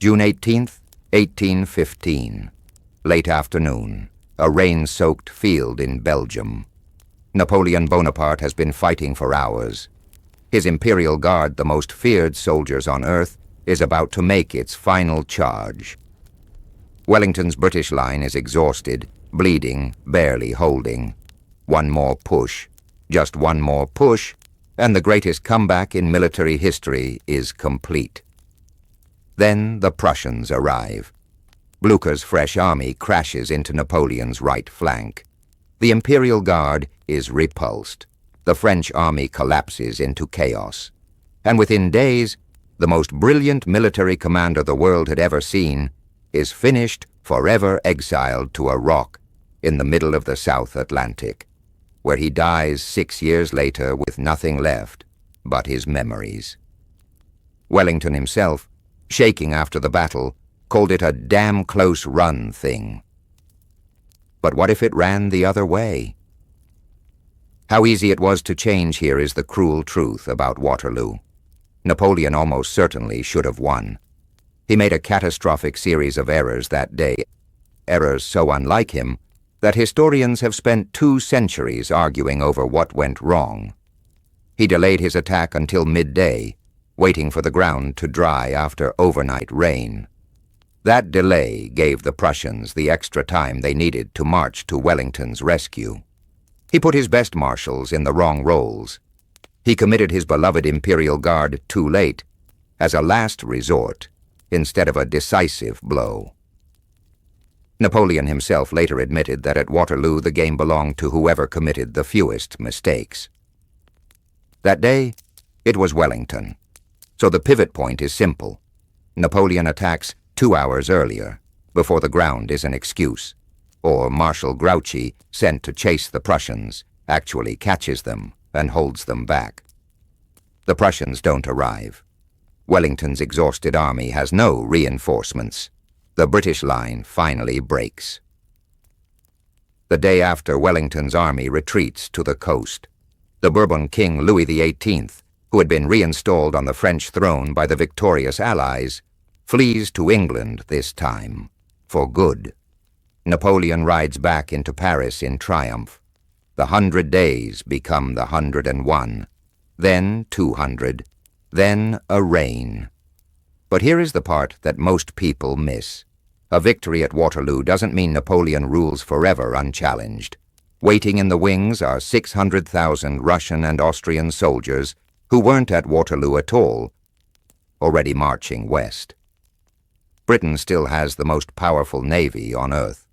June 18th, 1815. Late afternoon. A rain-soaked field in Belgium. Napoleon Bonaparte has been fighting for hours. His Imperial Guard, the most feared soldiers on earth, is about to make its final charge. Wellington's British line is exhausted, bleeding, barely holding. One more push, just one more push, and the greatest comeback in military history is complete. Then the Prussians arrive. Blucher's fresh army crashes into Napoleon's right flank. The Imperial Guard is repulsed. The French army collapses into chaos. And within days, the most brilliant military commander the world had ever seen is finished, forever exiled to a rock in the middle of the South Atlantic, where he dies 6 years later with nothing left but his memories. Wellington himself, shaking after the battle, called it a damn close run thing. But what if it ran the other way? How easy it was to change here is the cruel truth about Waterloo. Napoleon almost certainly should have won. He made a catastrophic series of errors that day, errors so unlike him that historians have spent 2 centuries arguing over what went wrong. He delayed his attack until midday, waiting for the ground to dry after overnight rain. That delay gave the Prussians the extra time they needed to march to Wellington's rescue. He put his best marshals in the wrong roles. He committed his beloved Imperial Guard too late, as a last resort, instead of a decisive blow. Napoleon himself later admitted that at Waterloo the game belonged to whoever committed the fewest mistakes. That day, it was Wellington. So the pivot point is simple. Napoleon attacks 2 hours earlier, before the ground is an excuse, or Marshal Grouchy, sent to chase the Prussians, actually catches them and holds them back. The Prussians don't arrive. Wellington's exhausted army has no reinforcements. The British line finally breaks. The day after, Wellington's army retreats to the coast. The Bourbon King Louis XVIII, who had been reinstalled on the French throne by the victorious Allies, flees to England this time, for good. Napoleon rides back into Paris in triumph. The 100 days become the 101, then 200, then a reign. But here is the part that most people miss. A victory at Waterloo doesn't mean Napoleon rules forever unchallenged. Waiting in the wings are 600,000 Russian and Austrian soldiers who weren't at Waterloo at all, already marching west. Britain still has the most powerful navy on earth.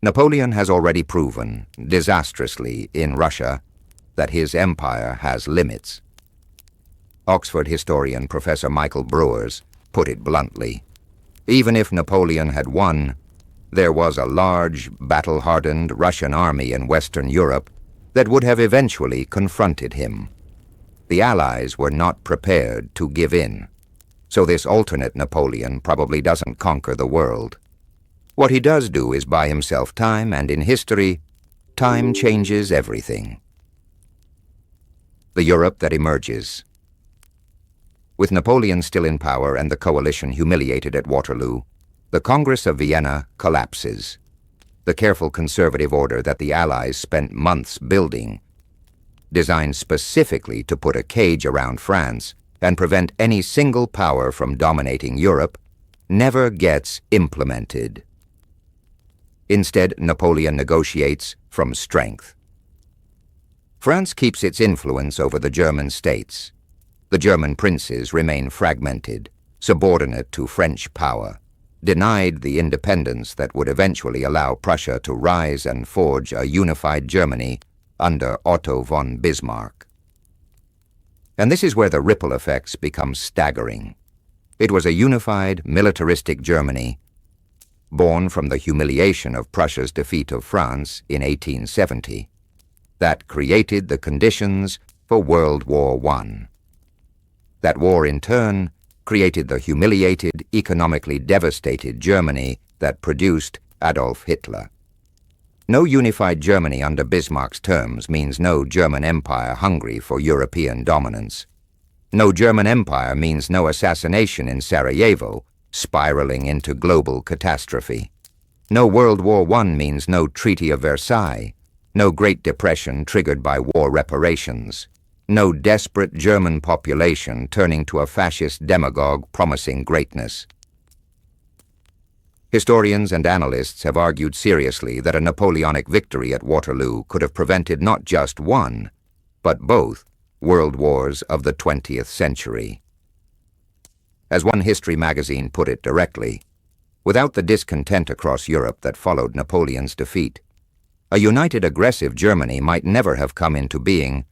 Napoleon has already proven, disastrously in Russia, that his empire has limits. Oxford historian Professor Michael Brewers put it bluntly. Even if Napoleon had won, there was a large, battle-hardened Russian army in Western Europe that would have eventually confronted him. The Allies were not prepared to give in. So this alternate Napoleon probably doesn't conquer the world. What he does do is buy himself time, and in history, time changes everything. The Europe that emerges. With Napoleon still in power and the coalition humiliated at Waterloo, the Congress of Vienna collapses. The careful conservative order that the Allies spent months building, designed specifically to put a cage around France and prevent any single power from dominating Europe, never gets implemented. Instead, Napoleon negotiates from strength. France keeps its influence over the German states. The German princes remain fragmented, subordinate to French power, denied the independence that would eventually allow Prussia to rise and forge a unified Germany under Otto von Bismarck. And this is where the ripple effects become staggering. It was a unified, militaristic Germany, born from the humiliation of Prussia's defeat of France in 1870, that created the conditions for World War I. That war, in turn, created the humiliated, economically devastated Germany that produced Adolf Hitler. No unified Germany under Bismarck's terms means no German empire hungry for European dominance. No German empire means no assassination in Sarajevo spiraling into global catastrophe. No World War I means no Treaty of Versailles, no Great Depression triggered by war reparations, no desperate German population turning to a fascist demagogue promising greatness. Historians and analysts have argued seriously that a Napoleonic victory at Waterloo could have prevented not just one, but both world wars of the 20th century. As one history magazine put it directly, without the discontent across Europe that followed Napoleon's defeat, a united aggressive Germany might never have come into being,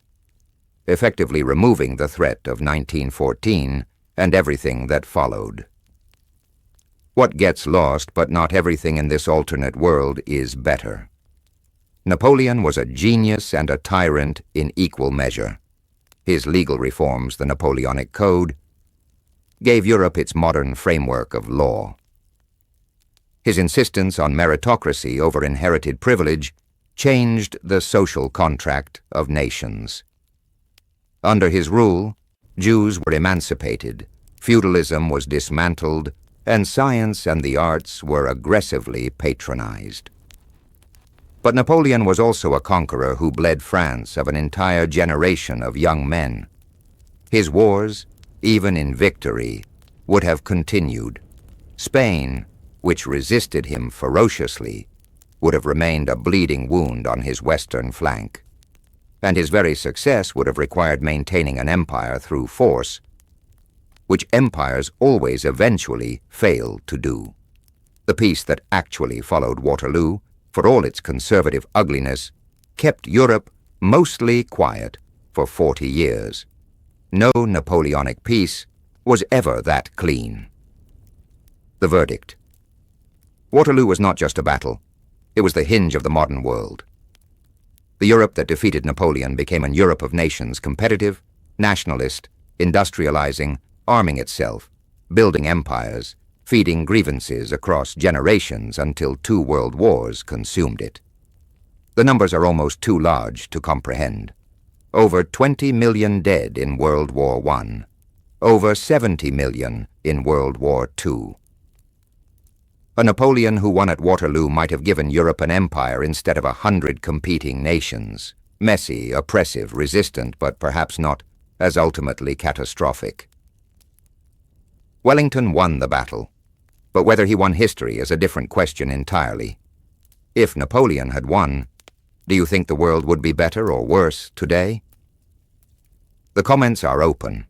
effectively removing the threat of 1914 and everything that followed. What gets lost, but not everything in this alternate world, is better. Napoleon was a genius and a tyrant in equal measure. His legal reforms, the Napoleonic Code, gave Europe its modern framework of law. His insistence on meritocracy over inherited privilege changed the social contract of nations. Under his rule, Jews were emancipated, feudalism was dismantled, and science and the arts were aggressively patronized. But Napoleon was also a conqueror who bled France of an entire generation of young men. His wars, even in victory, would have continued. Spain, which resisted him ferociously, would have remained a bleeding wound on his western flank. And his very success would have required maintaining an empire through force, which empires always eventually fail to do. The peace that actually followed Waterloo, for all its conservative ugliness, kept Europe mostly quiet for 40 years. No Napoleonic peace was ever that clean. The verdict. Waterloo was not just a battle. It was the hinge of the modern world. The Europe that defeated Napoleon became an Europe of nations, competitive, nationalist, industrializing, arming itself, building empires, feeding grievances across generations until 2 world wars consumed it. The numbers are almost too large to comprehend. Over 20 million dead in World War I, over 70 million in World War II. A Napoleon who won at Waterloo might have given Europe an empire instead of 100 competing nations, messy, oppressive, resistant, but perhaps not as ultimately catastrophic. Wellington won the battle, but whether he won history is a different question entirely. If Napoleon had won, do you think the world would be better or worse today? The comments are open.